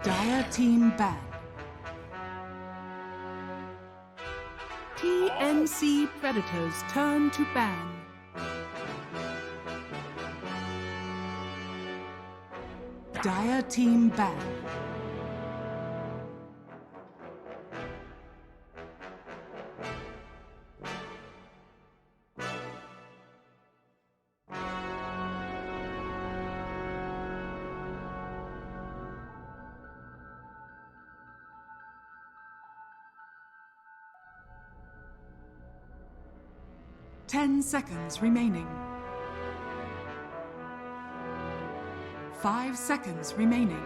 Dire team ban. TNC Predators turn to ban. Dire team ban. Ten seconds remaining. 5 seconds remaining.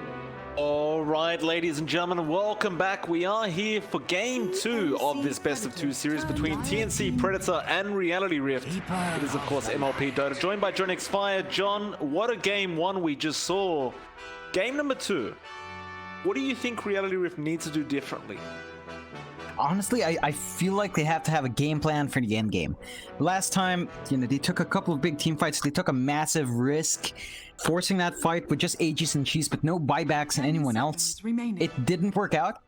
All right, ladies and gentlemen, welcome back. We are here for game 2 of this best of 2 series between TNC Predator and Reality Rift. It is, of course, MLP Dota, joined by John Fire. John, what a game 1 we just saw. Game number 2. What do you think Reality Rift needs to do differently? Honestly, I feel like they have to have a game plan for the end game. Last time, they took a couple of big team fights. They took a massive risk, forcing that fight with just Aegis and Cheese, but no buybacks and anyone else. It didn't work out.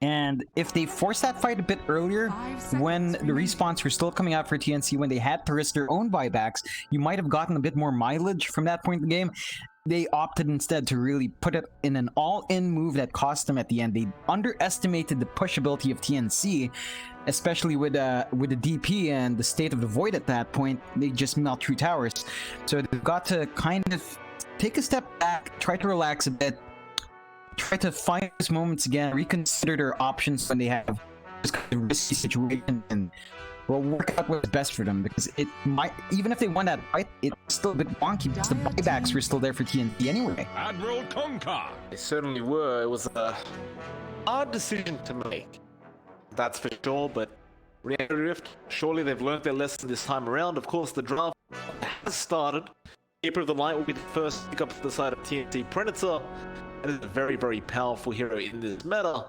And if they forced that fight a bit earlier, when the respawns were still coming out for TNC, when they had to risk their own buybacks, you might have gotten a bit more mileage from that point in the game. They opted instead to really put it in an all-in move that cost them at the end. They underestimated the pushability of TNC, especially with the DP and the state of the void at that point. They just melt through towers. So they've got to kind of take a step back, try to relax a bit, try to find those moments again, reconsider their options when they have this kind of risky situation, and work out what's best for them, because it might, even if they won that fight, it's still a bit wonky because the buybacks were still there for TNT anyway. Admiral Konka. They certainly were. It was a hard decision to make, that's for sure, but Reality Rift, surely they've learned their lesson this time around. Of course, the draft has started. Keeper of the Light will be the first pick up to the side of TNT Predator. That is a very, very powerful hero in this meta.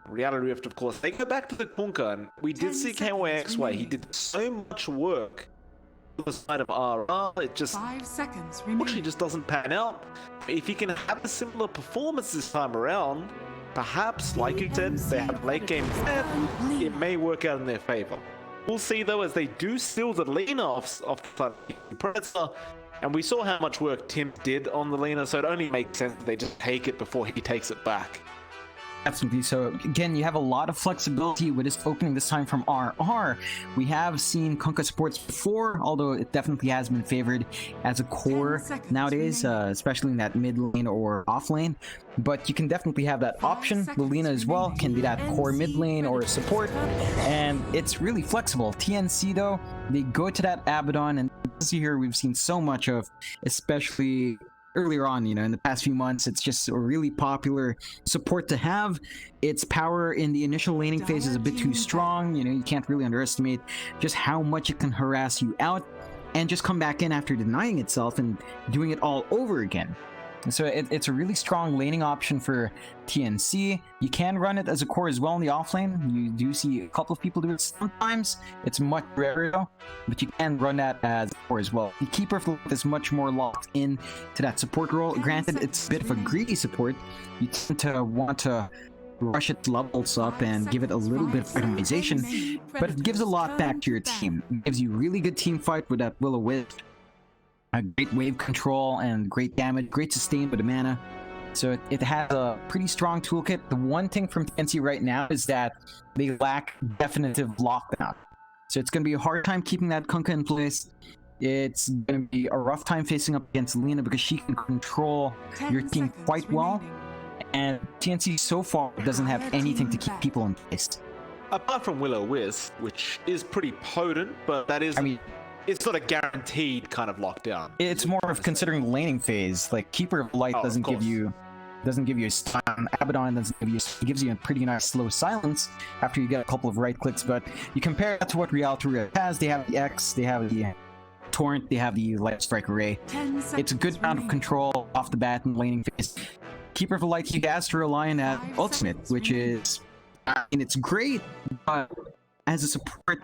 Reality Rift, of course, they go back to the Kunka, and we did see KYXY. He did so much work on the side of RR. It just 5 seconds actually remaining. just doesn't pan out. If he can have a similar performance this time around, perhaps, like you said, they have late game and it may work out in their favor. We'll see though, as they do steal the Lena off the Predator. And we saw how much work Tim did on the Lena, so it only makes sense that they just take it before he takes it back. Absolutely. So again, you have a lot of flexibility with this opening this time from RR. We have seen Kunkka supports before, although it definitely has been favored as a core nowadays, especially in that mid lane or off lane. But you can definitely have that option. Lilina as well can be that core mid lane or support, and it's really flexible. TNC though, they go to that Abaddon, and this here we've seen so much of, especially earlier on, in the past few months. It's just a really popular support to have. Its power in the initial laning phase is a bit too strong. You can't really underestimate just how much it can harass you out and just come back in after denying itself and doing it all over again. So it's a really strong laning option for TNC. You can run it as a core as well in the offlane. You do see a couple of people do it sometimes. It's much rarer though, but you can run that as a core as well. The Keeper of the Light is much more locked in to that support role. Granted, it's a bit of a greedy support. You tend to want to rush its levels up and give it a little bit of itemization, but it gives a lot back to your team. It gives you really good team fight with that Will-O-Wisp, a great wave control and great damage, great sustain with the mana. So it has a pretty strong toolkit. The one thing from TNC right now is that they lack definitive lockdown. So it's going to be a hard time keeping that Kunkka in place. It's going to be a rough time facing up against Lena because she can control your team quite well. And TNC so far doesn't have anything to keep people in place. Apart from Will-O-Wisp, which is pretty potent, but that is... it's not a guaranteed kind of lockdown. It's more of considering the laning phase. Like Keeper of Light doesn't give you a stun. Abaddon doesn't give you. It gives you a pretty nice slow silence after you get a couple of right clicks. But you compare that to what Reality Rift has. They have the X, they have the Torrent, they have the Light Strike Array. It's a good amount of control off the bat in the laning phase. Keeper of the Light, he has to rely on that ultimate, which is, it's great, but as a support,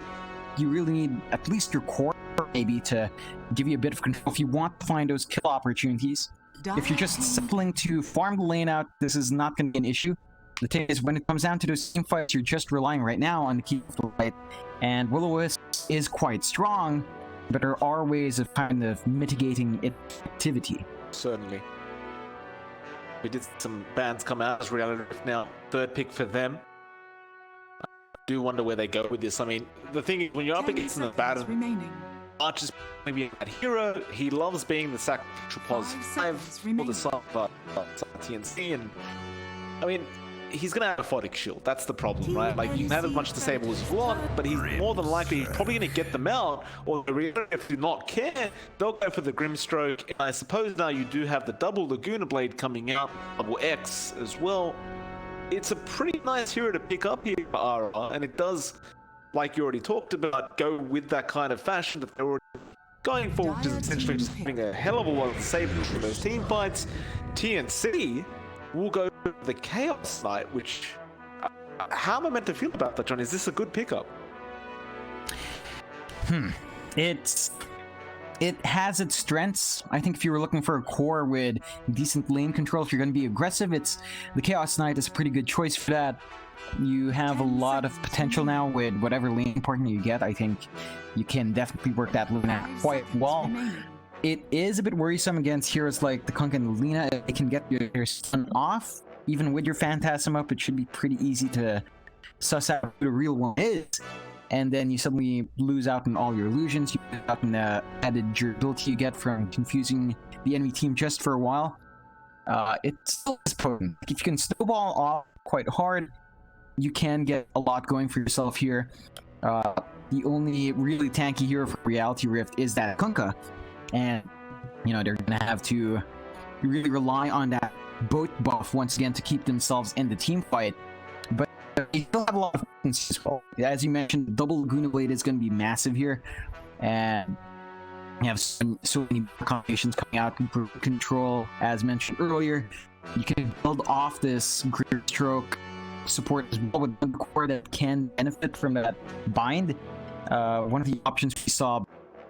you really need at least your core maybe to give you a bit of control if you want to find those kill opportunities. if you're just settling to farm the lane out, this is not going to be an issue. The thing is, when it comes down to those team fights, you're just relying right now on the key of the fight, and Will-O-Wisp is quite strong, but there are ways of kind of mitigating its activity. Certainly. We did some bans come out as Reality Rift now. Third pick for them. I do wonder where they go with this. I mean, the thing is, when you're up against the battle, Arch is maybe a bad hero. He loves being the sacrificial pos 5 for the side TNC, and I mean, he's gonna have a photic shield. That's the problem, right? Like, you can have as much disable as you want, but he's more than likely probably gonna get them out, or if you not care, they'll go for the Grimstroke. And I suppose now you do have the double Laguna Blade coming out, double X as well. It's a pretty nice hero to pick up here for RR, and it does, like you already talked about, go with that kind of fashion that they're already going for, which is essentially just having a hell of a lot of disable for those team fights. TNC will go for the Chaos Knight, which... how am I meant to feel about that, John? Is this a good pickup? It has its strengths. I think if you were looking for a core with decent lane control, if you're going to be aggressive, the Chaos Knight is a pretty good choice for that. You have a lot of potential now with whatever lane partner you get. I think you can definitely work that lane out quite well. It is a bit worrisome against heroes like the Kunkka and Lina. They can get your stun off. Even with your Phantasm up, it should be pretty easy to suss out who the real one is. And then you suddenly lose out on all your illusions. You lose out on the added durability you get from confusing the enemy team just for a while. It still is potent. If you can snowball off quite hard, you can get a lot going for yourself here. The only really tanky hero for Reality Rift is that Kunkka. And, you know, they're going to have to really rely on that boat buff once again to keep themselves in the team fight. But you still have a lot of potency as well. As you mentioned, double Laguna Blade is going to be massive here. And you have so many combinations coming out. Control, as mentioned earlier. You can build off this Grimstroke support as well with one core that can benefit from that bind. One of the options we saw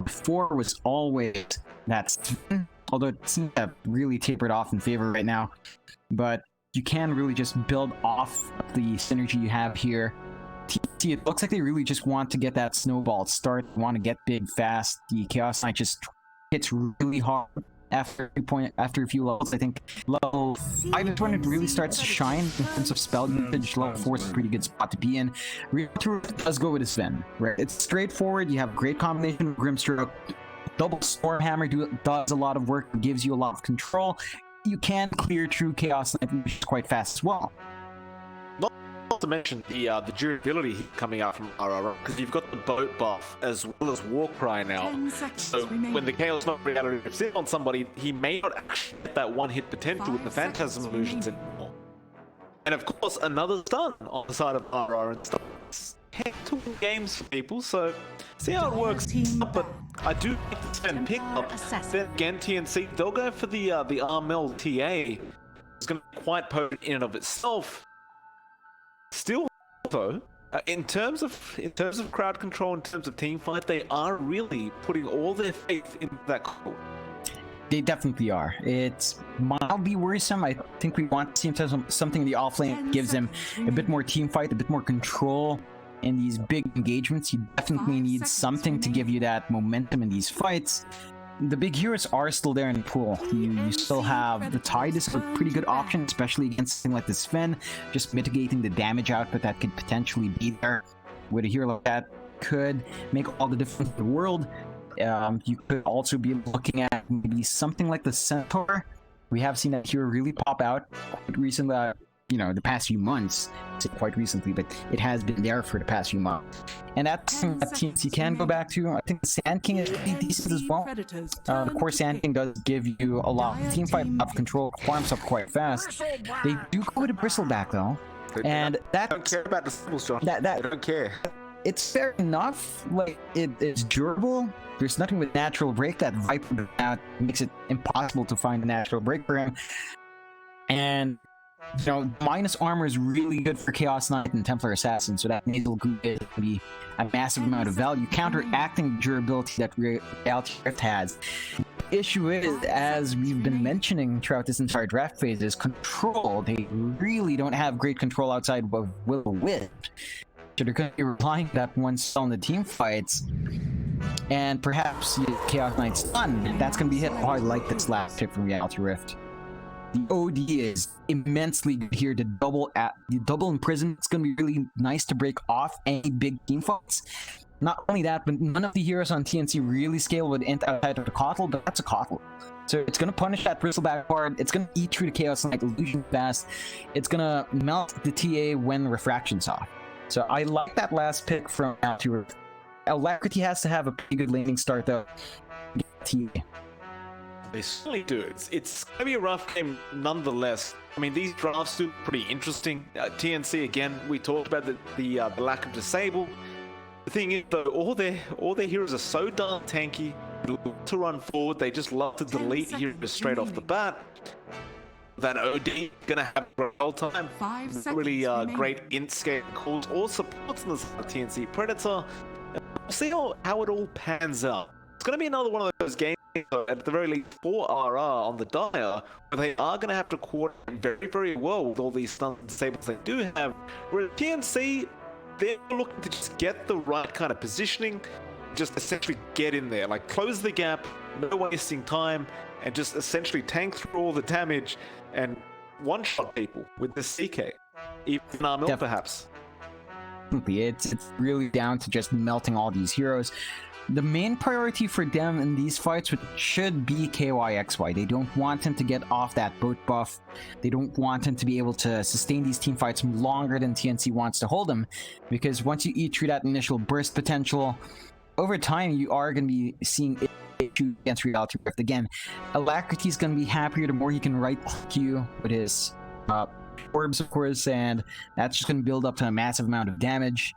before was always that Sven, although it seems to have really tapered off in favor right now. But you can really just build off the synergy you have here. TNC, it looks like they really just want to get that snowball start, want to get big fast. The Chaos Knight just hits really hard after a few levels. I think level 5 is when it really starts to shine in terms of spell usage. Level 4 is a pretty good spot to be in. Let's go with a Sven. Right? It's straightforward. You have a great combination of Grimstroke. Double Stormhammer does a lot of work, gives you a lot of control. You can clear through Chaos Knight, which is quite fast as well. Not to mention the durability coming out from RR, because you've got the boat buff as well as Warcry now. So when the Chaos Knight Reality Rifts in on somebody, he may not actually get that one-hit potential with the Phantasm illusions anymore. And of course, another stun on the side of RR and stuff. To win games for people, so see how it works. But I do think the Sven pick up. Then again, TNC, they'll go for the Armel TA. It's going to be quite potent in and of itself. Still, though, in terms of crowd control, in terms of team fight, they are really putting all their faith in that call. They definitely are. It's mildly worrisome. I think we want to see something in the offlane gives them a bit more team fight, a bit more control in these big engagements. You definitely need something to give you that momentum in these fights. The big heroes are still there in the pool. You still have the Tide is a pretty good option, especially against something like the Sven, just mitigating the damage output that could potentially be there. With a hero like that, could make all the difference in the world. You could also be looking at maybe something like the Centaur. We have seen that hero really pop out quite recently, the past few months. I'd say quite recently, but it has been there for the past few months. And that's something that teams you can go back to. I think the Sand King is pretty decent as well. Of course, Sand King does give you a lot of team fight, a lot of control, farms up quite fast. They do go with a Bristleback though, and that don't care about the symbols, John. They don't care. It's fair enough. Like it's durable. There's nothing with natural break that Viper out makes it impossible to find a natural break for him. And minus armor is really good for Chaos Knight and Templar Assassin, so that nasal goo is going to be a massive amount of value, counteracting the durability that Reality Rift has. issue is, as we've been mentioning throughout this entire draft phase, is control. They really don't have great control outside of Will Wisp. So they're going to be relying on that one cell in the team fights. And perhaps Chaos Knight's Stun. That's going to be hit hard like this last pick from Reality Rift. The OD is immensely good here to double imprison. It's going to be really nice to break off any big team fights. Not only that, but none of the heroes on TNC really scale with int outside of the Kotl, but that's a Kotl. So it's going to punish that Bristleback hard. It's going to eat through the Chaos Knight illusion fast. It's going to melt the TA when Refraction's off. So I like that last pick from Reality Rift. Alacrity has to have a pretty good laning start though. TA. They certainly do. It's going to be a rough game nonetheless. I mean, these drafts do pretty interesting. TNC, again, we talked about the lack of disable. The thing is, though, all their heroes are so darn tanky. They love to run forward. They just love to delete heroes straight off the bat. That OD gonna have a roll time. Really great int scale calls or supports in the TNC Predator. We'll see how it all pans out. It's gonna be another one of those games, at the very least, for RR on the Dire, where they are gonna have to coordinate very, very well with all these stun disables they do have. Whereas TNC, they're looking to just get the right kind of positioning, just essentially get in there, like close the gap, no wasting time, and just essentially tank through all the damage and one-shot people with the CK, even Armil perhaps. It's really down to just melting all these heroes. The main priority for them in these fights should be KYXY. They don't want him to get off that boat buff. They don't want him to be able to sustain these team fights longer than TNC wants to hold him, because once you eat through that initial burst potential, over time you are going to be seeing issue against Reality Rift. Again, Alacrity's going to be happier the more he can right click you with his orbs, of course, and that's just going to build up to a massive amount of damage.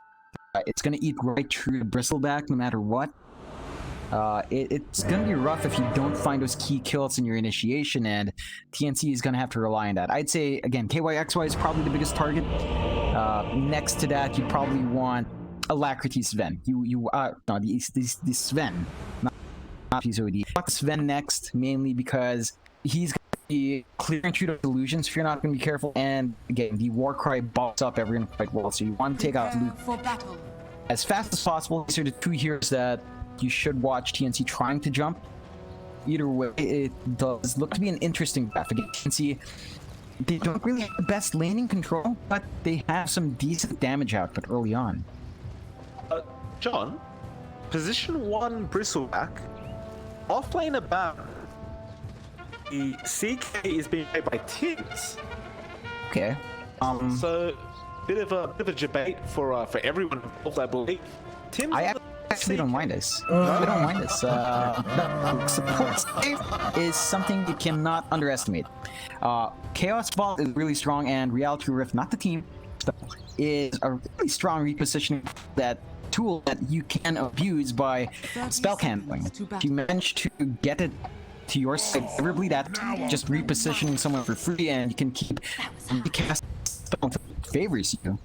It's going to eat right through the Bristleback no matter what. It's going to be rough if you don't find those key kills in your initiation, and TNC is going to have to rely on that. I'd say, again, KYXY is probably the biggest target. Next to that, you probably want Alacrity Sven. The Sven, not his OD. You want Sven next, mainly because he's going to be clearing through the illusions if you're not going to be careful, and again, the Warcry bulks up everyone quite well, so you want to take out Luke as fast as possible. These are the two heroes that you should watch TNC trying to jump. Either way, it does look to be an interesting draft. Again, TNC, they don't really have the best laning control, but they have some decent damage output early on. John, position 1 Bristleback, off-lane about. The CK is being played by Tims. Okay. So, bit of a debate for everyone involved, I believe. Tims. I actually don't mind this. I don't mind this. Support save is something you cannot underestimate. Chaos Ball is really strong, and Reality Rift, not the team, is a really strong repositioning tool that you can abuse by spell canceling. If you manage to get it to your side favorably, that's just repositioning someone for free, and you can keep recasting spell until it favors you.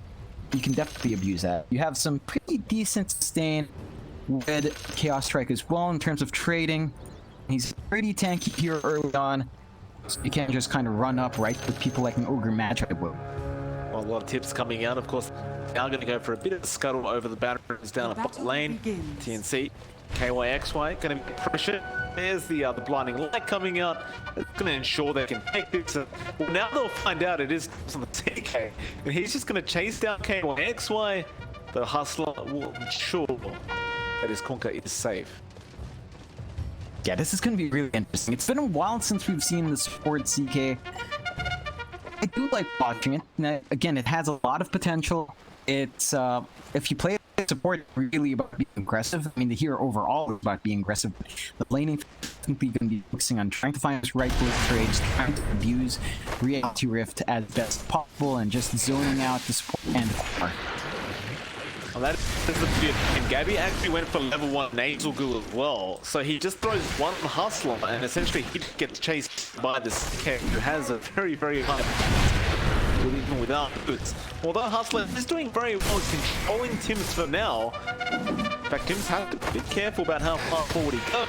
You can definitely abuse that. You have some pretty decent sustain with Chaos Strike as well in terms of trading. He's pretty tanky here early on, so you can't just kind of run up right with people like an Ogre Magi will. Well, a lot of tips coming out, of course. Now going to go for a bit of a scuttle over the batteries down at bot lane. TNC, KYXY going to be pressured. There's the blinding light coming out. It's going to ensure they can take this. Well, now they'll find out it is on the TK, and he's just going to chase down KYXY. The Hustler will ensure that his Kunkka is safe. Yeah, this is going to be really interesting. It's been a while since we've seen the support CK. I do like watching it. Now, again, it has a lot of potential. It's if you play support, it's really about being aggressive. I mean, the hero overall is about being aggressive. The laning is simply going to be focusing on trying to find this right bullet trades, trying to abuse Reality Rift as best possible, and just zoning out the support and the core. Well, that is the bit. And Gabby actually went for level 1 nasal goo as well. So he just throws one Hustler, and essentially he gets chased by this cat who has a very, very high even without boots. Although Hustler is doing very well controlling Tims for now, In fact, Tim's has to be careful about how far forward he goes.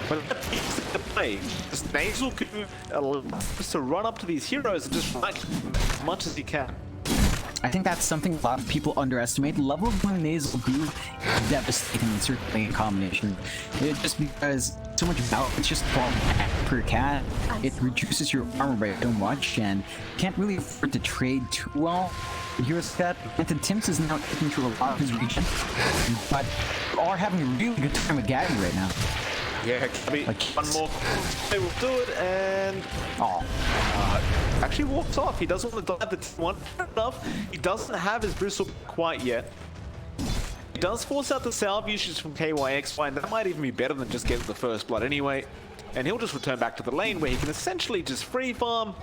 But that piece of the play, just Nasal could allows to run up to these heroes and just fight as much as he can. I think that's something a lot of people underestimate. Level 1 Nasal Goo is devastating in certainly a combination. Just because so much about it's just 12 per cat. It reduces your armor by so much and can't really afford to trade too well. Here's that. And Tim's is now taking through a lot of his region, but are having a really good time with Gabby right now. Yeah, Gabby, like, one more. They will do it, and actually walks off. He doesn't want to dive the T1 enough. He doesn't have his bristle quite yet. He does force out the salve usage from KYXY, and that might even be better than just getting the first blood anyway. And he'll just return back to the lane where he can essentially just free farm.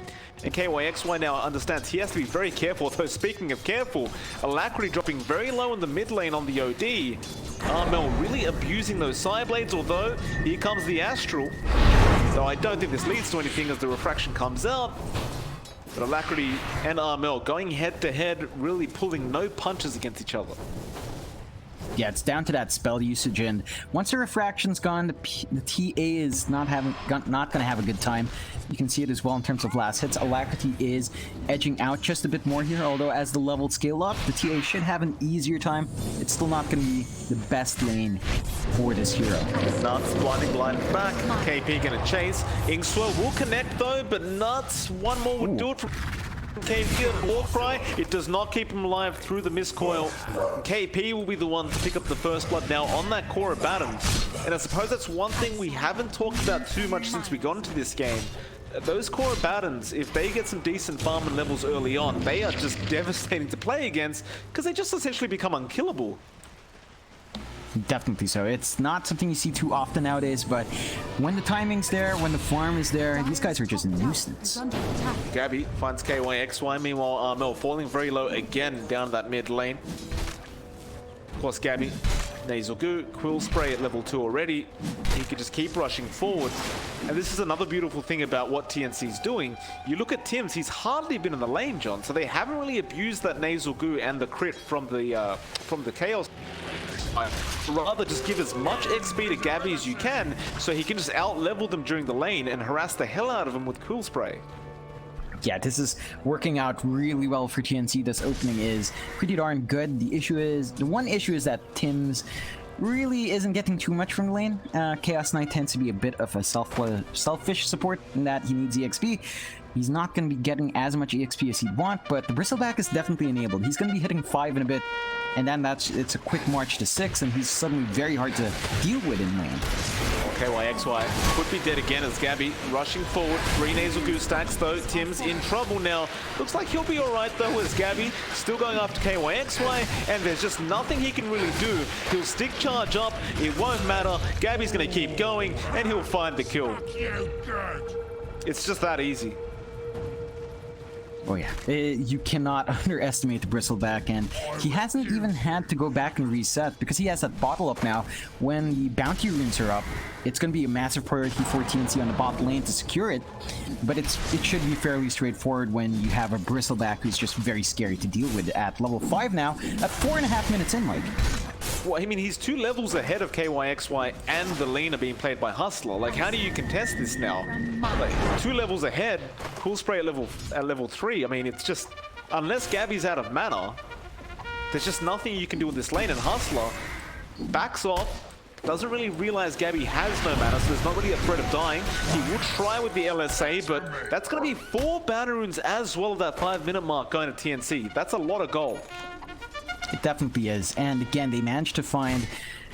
And KYXY now understands he has to be very careful. Though speaking of careful, Alacrity dropping very low in the mid lane on the OD. Armel really abusing those side blades, although here comes the Astral. So I don't think this leads to anything as the refraction comes out. But Alacrity and Armel going head to head, really pulling no punches against each other. Yeah, it's down to that spell usage, and once the refraction's gone, the TA is not going to have a good time. You can see it as well in terms of last hits. Alacrity is edging out just a bit more here, although as the levels scale up, the TA should have an easier time. It's still not going to be the best lane for this hero. Nuts blinding back. KP going to chase. Inkswell will connect though, but Nuts one more would do it for KP. Warcry, it does not keep him alive through the miscoil. KP will be the one to pick up the first blood now on that core of Battens. And I suppose that's one thing we haven't talked about too much since we got into this game. Those core Battens, if they get some decent farming levels early on, they are just devastating to play against because they just essentially become unkillable. Definitely so. It's not something you see too often nowadays, but when the timing's there, when the farm is there, these guys are just a nuisance. Gabby finds KYXY, meanwhile Armel falling very low again down that mid lane. Of course, Gabby, Nasal Goo, Quill Spray at level 2 already. He could just keep rushing forward. And this is another beautiful thing about what TNC's doing. You look at Tim's, he's hardly been in the lane, John, so they haven't really abused that Nasal Goo and the crit from the Chaos. Rather just give as much XP to Gabby as you can so he can just out-level them during the lane and harass the hell out of them with Cool Spray. Yeah, this is working out really well for TNC. This opening is pretty darn good. The one issue is that Tim's really isn't getting too much from the lane. Chaos Knight tends to be a bit of a selfish support in that he needs EXP. He's not going to be getting as much EXP as he'd want, but the Bristleback is definitely enabled. He's going to be hitting 5 in a bit, and then it's a quick march to 6, and he's suddenly very hard to deal with in lane. KYXY could be dead again as Gabby rushing forward. 3 Nasal Goo stacks though. Tim's in trouble now. Looks like he'll be alright though as Gabby still going after KYXY, and there's just nothing he can really do. He'll stick charge up, it won't matter. Gabby's going to keep going, and he'll find the kill. It's just that easy. Oh yeah, you cannot underestimate the Bristleback, and he hasn't even had to go back and reset because he has that bottle up now. When the bounty runes are up, it's going to be a massive priority for TNC on the bot lane to secure it, but it should be fairly straightforward when you have a Bristleback who's just very scary to deal with at level 5 now, at 4.5 minutes in, Mike. Well, I mean, he's 2 levels ahead of KYXY and the lane are being played by Hustler. Like, how do you contest this now? Like, 2 levels ahead, Cool Spray at level 3. I mean, it's just, unless Gabby's out of mana, there's just nothing you can do with this lane. And Hustler backs off, doesn't really realize Gabby has no mana, so there's not really a threat of dying. He will try with the LSA, but that's going to be 4 banner runes as well as that 5-minute mark going to TNC. That's a lot of gold. It definitely is, and again, they managed to find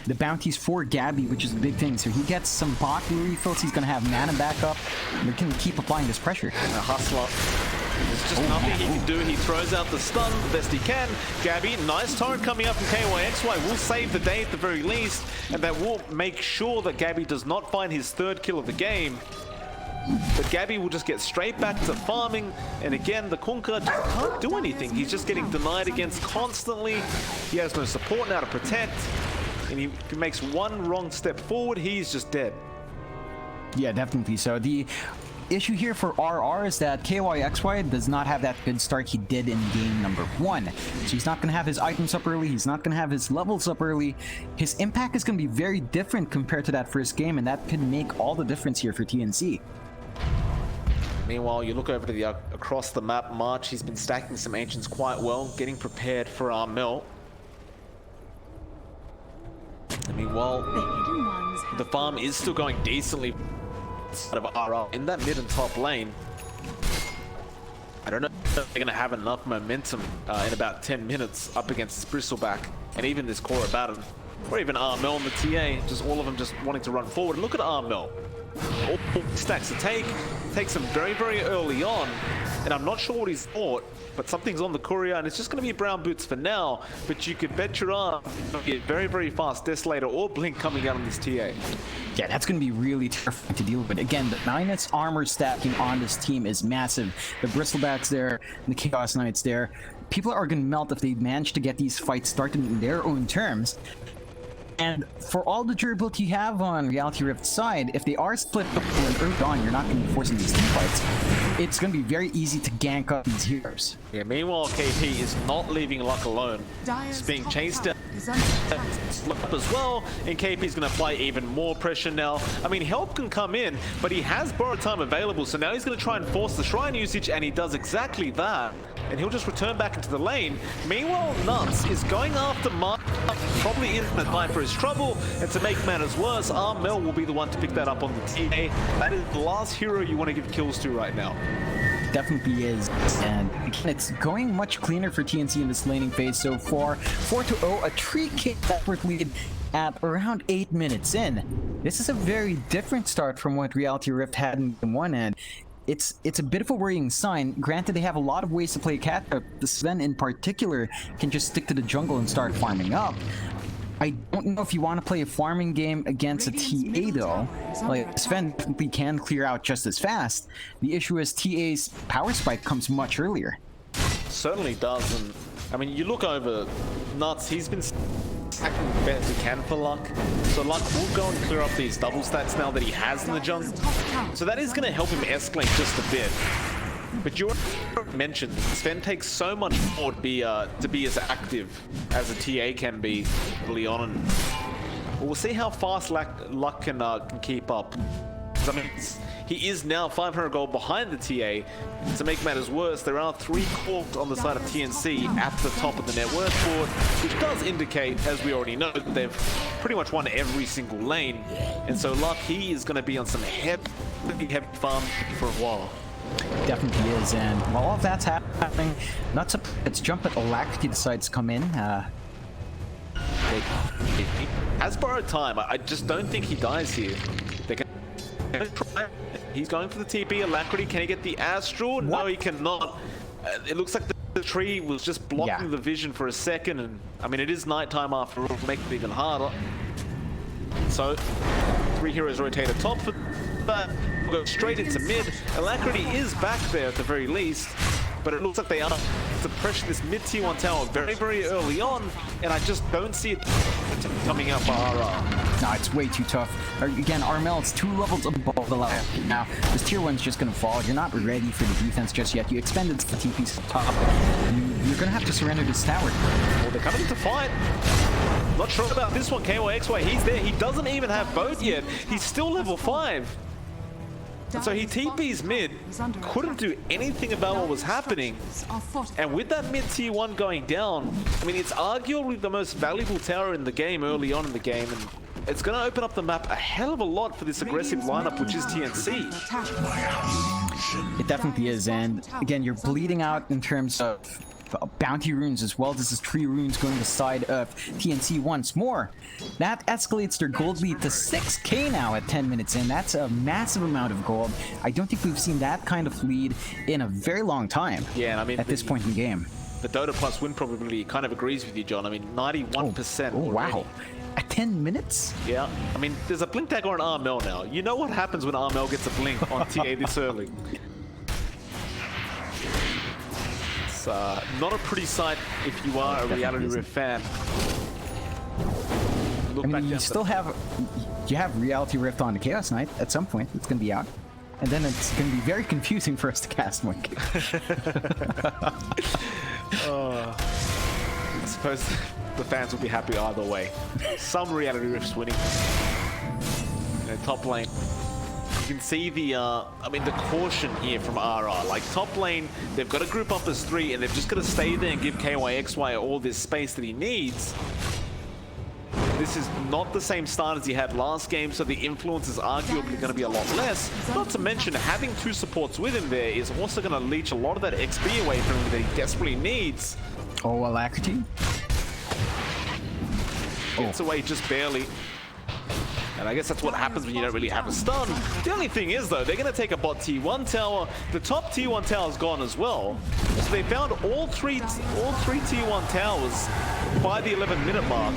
the bounties for Gabby, which is a big thing. So he gets some bot refills, he's going to have mana backup, and they can keep applying this pressure. The Hustler, there's just nothing he can do. He throws out the stun the best he can. Gabby, nice torrent coming up from KYXY, will save the day at the very least, and that will make sure that Gabby does not find his 3rd kill of the game. But Gabby will just get straight back to farming, and again, the Kunkka just can't do anything. He's just getting denied against constantly. He has no support now to protect, and if he makes one wrong step forward, he's just dead. Yeah, definitely. So the issue here for RR is that KYXY does not have that good start he did in game number 1. So he's not going to have his items up early, he's not going to have his levels up early. His impact is going to be very different compared to that first game, and that could make all the difference here for TNC. Meanwhile, you look over to the across the map March. He's been stacking some Ancients quite well, getting prepared for Armel. I mean, while the farm is still going decently out of RR in that mid and top lane, I don't know if they're going to have enough momentum in about 10 minutes up against this Bristleback and even this Cora Batten, or even Armel and the TA, just all of them just wanting to run forward. And look at Armel. All stacks to takes him very, very early on, and I'm not sure what he's thought, but something's on the courier, and it's just going to be brown boots for now, but you could bet your arm you'll get very, very fast Desolator or Blink coming out on this TA. Yeah, that's going to be really terrifying to deal with. Again, the 9's armor stacking on this team is massive. The Bristlebacks there, the Chaos Knights there. People are going to melt if they manage to get these fights started in their own terms. And for all the durability you have on Reality Rift's side, if they are split up and early on, you're not going to be forcing these team fights. It's going to be very easy to gank up these heroes. Yeah, meanwhile, KP is not leaving Luck alone. He's being chased down up as well, and KP's going to apply even more pressure now. I mean, help can come in, but he has borrowed time available, so now he's going to try and force the Shrine usage, and he does exactly that. And he'll just return back into the lane. Meanwhile, Nuts is going after Mark, probably in the time for his trouble, and to make matters worse, Armel will be the one to pick that up on the TA. That is the last hero you want to give kills to right now. Definitely is, and again, it's going much cleaner for TNC in this laning phase so far. 4-0, a 3K effort lead at around 8 minutes in. This is a very different start from what Reality Rift had in game 1, and it's a bit of a worrying sign. Granted, they have a lot of ways to play catch-up. The Sven in particular can just stick to the jungle and start farming up. I don't know if you want to play a farming game against a TA though. Like, Sven definitely can clear out just as fast. The issue is TA's power spike comes much earlier. Certainly does, and I mean, you look over Nuts, he's been stacking the best he can for Luck. So Luck will go and clear up these double stacks now that he has in the jungle. So that is going to help him escalate just a bit. But you mentioned Sven takes so much more to be as active as a TA can be early on, and we'll see how fast Luck can keep up. I mean, he is now 500 gold behind the TA. To make matters worse, there are 3 corks on the side of TNC at the top of the net worth board, which does indicate, as we already know, that they've pretty much won every single lane. And so Luck, he is going to be on some heavy farm for a while. Definitely is, and while all of that's happening, Nuts its jump at Alacrity decides to come in. Has borrowed time. I just don't think he dies here. They can try. He's going for the TP. Alacrity, can he get the Astral? What? No, he cannot. It looks like the tree was just blocking the vision for a second, and I mean, it is nighttime after all, make it even harder. So, 3 heroes rotate atop for that. We'll go straight into mid. Alacrity is back there at the very least, but it looks like they are to pressure this mid tier 1 tower very, very early on, and I just don't see it coming out for RR. No, it's way too tough. Again, Armel is 2 levels above the level. Now, this tier 1's just gonna fall. You're not ready for the defense just yet. You expended the TP's top. You're gonna have to surrender this tower. Well, they're coming to fight. Not sure about this one, KYXY. He's there. He doesn't even have boat yet. He's still level 5. And so he TP's mid, couldn't do anything about what was happening. And with that mid tier 1 going down, I mean, it's arguably the most valuable tower in the game early on in the game, and it's going to open up the map a hell of a lot for this aggressive lineup, which is TNC. It definitely is, and again, you're bleeding out in terms of bounty runes as well. This is 3 runes going to the side of TNC once more. That escalates their gold lead to 6k now at 10 minutes in. That's a massive amount of gold. I don't think we've seen that kind of lead in a very long time. Yeah, and I mean, at this point in the game. The Dota Plus win probability kind of agrees with you, John. I mean, 91%. Oh wow. At 10 minutes? Yeah. I mean, there's a blink tag on Armel now. You know what happens when Armel gets a blink on TA this early. Not a pretty sight if you are a Reality Rift fan. Look, I mean, you still have Reality Rift on the Chaos Knight at some point. It's gonna be out. and then it's going to be very confusing for us to cast, Mike. I suppose the fans will be happy either way. Some Reality Rift's winning. Top lane. You can see the, the caution here from RR. Like, top lane, they've got to group up as 3, and they've just got to stay there and give KYXY all this space that he needs. This is not the same start as he had last game, so the influence is arguably going to be a lot less. Not to mention, having 2 supports with him there is also going to leech a lot of that XP away from him that he desperately needs. Oh, Alacrity. Gets away just barely. And I guess that's what happens when you don't really have a stun. The only thing is, though, they're going to take a bot T1 tower. The top T1 tower's gone as well. So they found all three T1 towers by the 11-minute mark.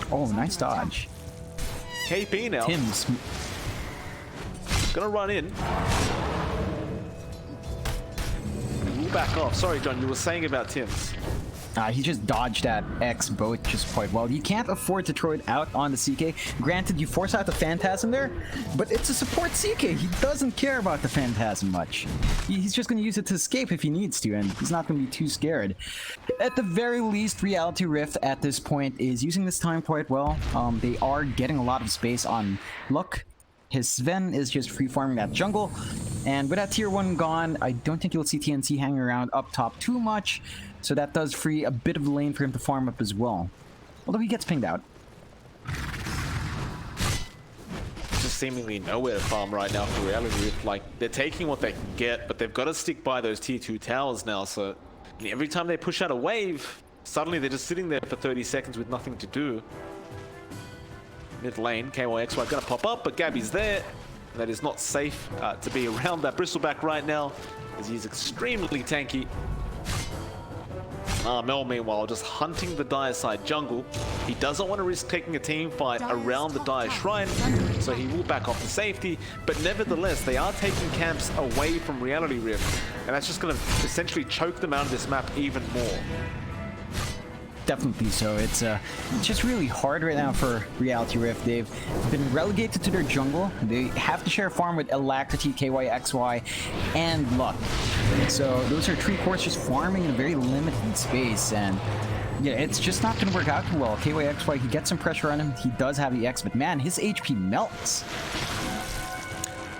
Oh, nice dodge. KP now. Tim's gonna run in. We'll back off. Sorry, John, you were saying about Tim's. He just dodged that X both just quite well. You can't afford to throw it out on the CK. Granted, you force out the Phantasm there, but it's a support CK. He doesn't care about the Phantasm much. He's just going to use it to escape if he needs to, and he's not going to be too scared. At the very least, Reality Rift at this point is using this time quite well. They are getting a lot of space on Luck. His Sven is just free farming that jungle, and with that tier 1 gone, I don't think you'll see TNC hanging around up top too much, so that does free a bit of the lane for him to farm up as well. Although he gets pinged out. Just seemingly nowhere to farm right now for Reality Rift. Like, they're taking what they can get, but they've got to stick by those tier 2 towers now, so every time they push out a wave, suddenly they're just sitting there for 30 seconds with nothing to do. Mid lane, KYXY gonna pop up, but Gabby's there. That is not safe to be around that Bristleback right now, as he's extremely tanky. Mel, meanwhile, just hunting the Dire side jungle. He doesn't want to risk taking a team fight around the Dire Shrine, so he will back off to safety. But nevertheless, they are taking camps away from Reality Rift, and that's just going to essentially choke them out of this map even more. Definitely so. It's just really hard right now for Reality Rift. They've been relegated to their jungle. They have to share a farm with Alacrity, KYXY, and Luck. So those are 3 cores just farming in a very limited space, and yeah, it's just not going to work out too well. KYXY, he gets some pressure on him. He does have the X, but man, his HP melts.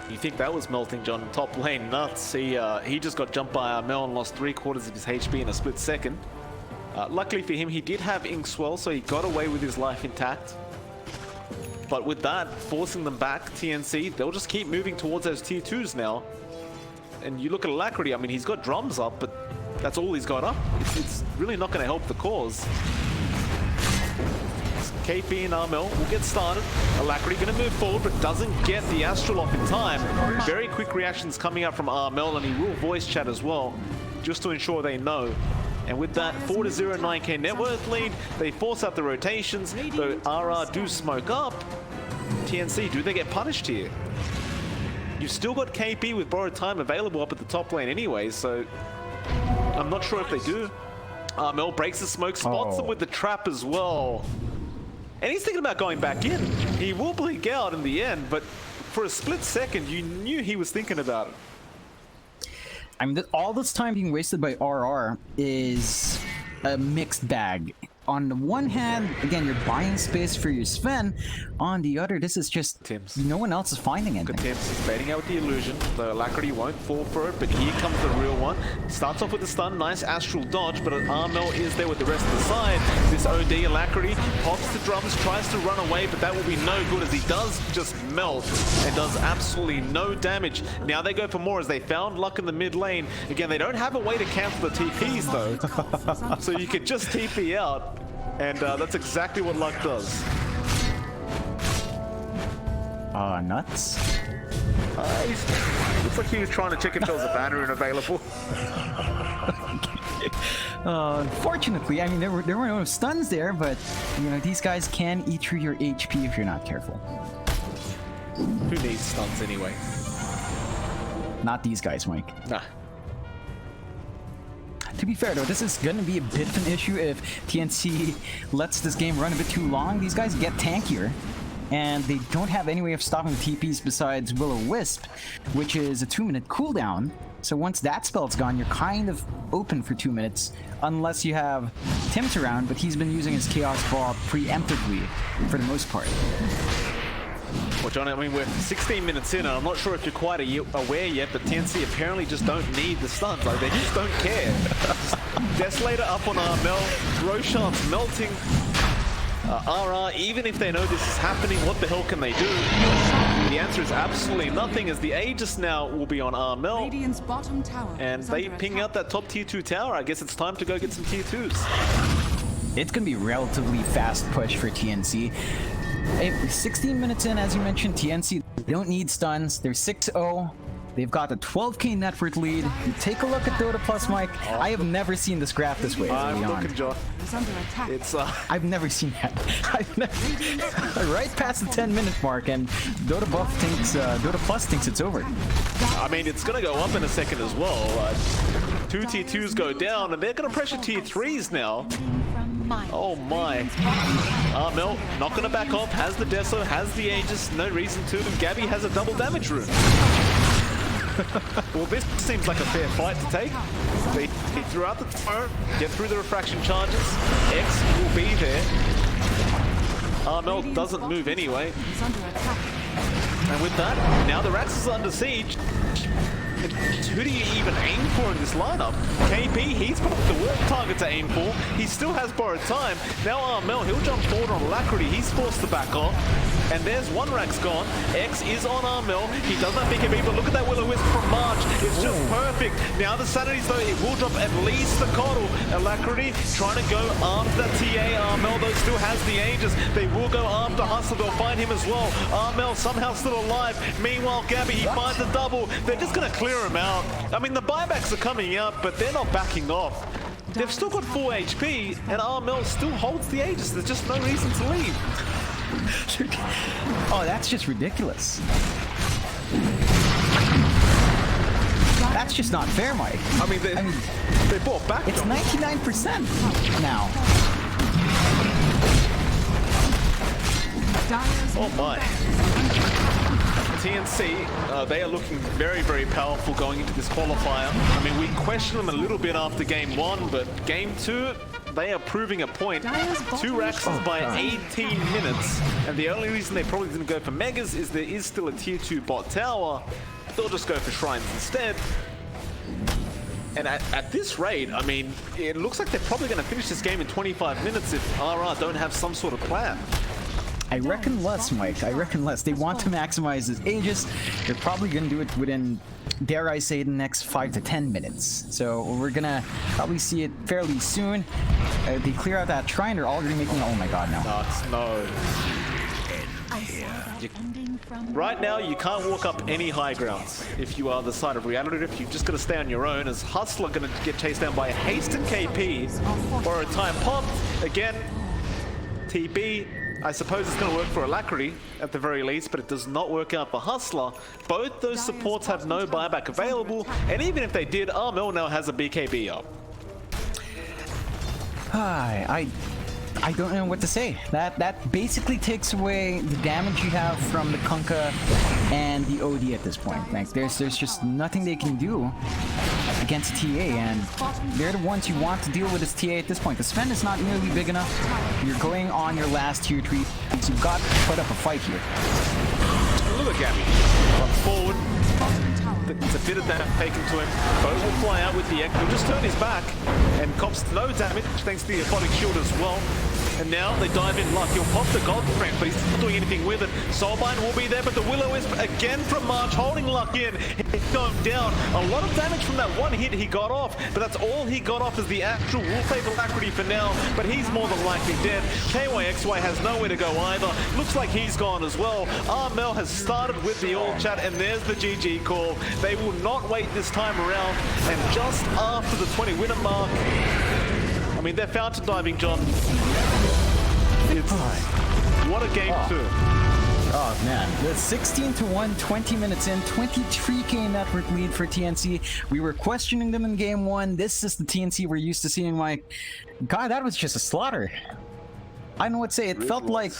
You think that was melting, John? Top lane nuts. He just got jumped by Mel and lost 3/4 of his HP in a split second. Luckily for him, he did have Ink Swell, so he got away with his life intact. But with that, forcing them back, TNC, they'll just keep moving towards those tier 2s now. And you look at Alacrity, I mean, he's got drums up, but that's all he's got up. It's really not going to help the cause. KP and Armel will get started. Alacrity going to move forward, but doesn't get the Astral off in time. Very quick reactions coming up from Armel, and he will voice chat as well, just to ensure they know. And with that 4-0 9k net worth lead, they force out the rotations, though RR do smoke up. TNC, do they get punished here? You've still got KP with borrowed time available up at the top lane anyway, so I'm not sure if they do. Mel breaks the smoke, spots them with the trap as well. And he's thinking about going back in. He will blink out in the end, but for a split second, you knew he was thinking about it. I mean, all this time being wasted by RR is a mixed bag. On the one hand, again, you're buying space for your Sven. On the other, this is just Tim's. No one else is finding anything. Good Tim's. He's baiting out with the illusion. The Alacrity won't fall for it, but here comes the real one. Starts off with the stun, nice astral dodge, but Armel is there with the rest of the side. This OD Alacrity pops the drums, tries to run away, but that will be no good as he does just melt and does absolutely no damage. Now they go for more as they found Luck in the mid lane. Again, they don't have a way to cancel the TPs though, so you could just TP out. And that's exactly what Luck does. Nuts. Looks like he was trying to check if there was a banner available. Unfortunately, I mean, there were no stuns there, but, you know, these guys can eat through your HP if you're not careful. Who needs stuns anyway? Not these guys, Mike. Nah. To be fair, though, this is going to be a bit of an issue if TNC lets this game run a bit too long. These guys get tankier. and they don't have any way of stopping TPs besides Will-O-Wisp, which is a 2-minute cooldown. So once that spell's gone, you're kind of open for 2 minutes, unless you have Tim's around, but he's been using his Chaos Ball preemptively for the most part. Well, John, I mean, we're 16 minutes in, and I'm not sure if you're quite aware yet, but TNC apparently just don't need the stuns. Like, they just don't care. Desolator up on Armel, Roshan's melting. RR, even if they know this is happening, what the hell can they do? The answer is absolutely nothing, as the Aegis now will be on Armel. Radiant's bottom tower And is they under ping attack. out that top tier 2 tower. I guess it's time to go get some tier 2s. It's going to be a relatively fast push for TNC. 16 minutes in, as you mentioned, TNC don't need stuns. They're 6-0. They've got a 12k net worth lead. You take a look at Dota Plus, Mike. I have never seen this graph this way I'm early on. looking, John. Is under attack. It's I've never seen that. I've never. Right past the 10-minute mark, and Dota Plus thinks it's over. I mean, it's gonna go up in a second as well. 2 tier 2s go down, and they're gonna pressure tier 3s now. Oh my. Armel not gonna back off, has the Deso, has the Aegis, no reason to. Gabby has a double damage rune. Well, this seems like a fair fight to take. They threw out the turret, get through the refraction charges. X will be there. Armel doesn't move anyway. Is under attack. And with that, now the Rax is under siege. And who do you even aim for in this lineup? KP, he's got the worst target to aim for. He still has borrowed time. Now Armel, he'll jump forward on Alacrity. He's forced to back off. And there's one Rax gone. X is on Armel. He does not BKB, but look at that Will-O-Wisp from March. It's just perfect. Now the Sanities, though, it will drop at least the Coddle. Alacrity trying to go after that TA. Armel, though, still has the Aegis. They will go after Hustler. They'll find him as well. Armel somehow still alive. Meanwhile, Gabby, he finds a double. They're just going to clear him out. I mean, the buybacks are coming out, but they're not backing off. They've still got 4 HP, and Armel still holds the Aegis. There's just no reason to leave. Oh, that's just ridiculous. That's just not fair, Mike. I mean, they bought back. It's 99% now. Oh my. TNC, they are looking very, very powerful going into this qualifier. I mean, we questioned them a little bit after game 1, but game 2, they are proving a point. 2 Raxes by 18 minutes, and the only reason they probably didn't go for Megas is there is still a tier 2 bot tower. They'll just go for Shrines instead. And at this rate, I mean, it looks like they're probably going to finish this game in 25 minutes if RR don't have some sort of plan. I reckon less, Mike. I reckon less. They want to maximize his Aegis. They're probably going to do it within, dare I say, the next 5 to 10 minutes. So we're going to probably see it fairly soon. They clear out that shrine, they're already making... Oh my god, no. No. Right now, you can't walk up any high grounds if you are the side of Reality Rift. You've just got to stay on your own, as Hustler going to get chased down by a hasted KP or a time pop. Again, TB. I suppose it's going to work for Alacrity at the very least, but it does not work out for Hustler. Both those supports have no buyback available, and even if they did, Armel now has a BKB up. I don't know what to say. That basically takes away the damage you have from the Kunkka and the OD at this point. Like there's just nothing they can do against TA, and they're the ones you want to deal with as TA at this point. The spend is not nearly big enough. You're going on your last tier 3, so you've got to put up a fight here. Look at Gabby. Runs forward. It's a bit of damage taken to him. Boat will fly out with the X. He'll just turn his back and cops no damage thanks to the Aphotic Shield as well. And now they dive in luck. He'll pop the gold frame, but he's not doing anything with it. Soulbind will be there, but the Will-O-Wisp again from March, holding luck in. He's going down. A lot of damage from that one hit he got off, but that's all he got off is the actual Wallpaper Alacrity for now, but he's more than likely dead. KYXY has nowhere to go either. Looks like he's gone as well. Armel has started with the all chat, and there's the GG call. They will not wait this time around, and just after the 20-winner mark, I mean, they're fountain diving, John. It's, what a game 2. Oh man, the 16-1, 20 minutes in, 23k network lead for TNC. We were questioning them in game 1. This is the TNC we're used to seeing, Mike. God, that was just a slaughter. I don't know what to say. It felt like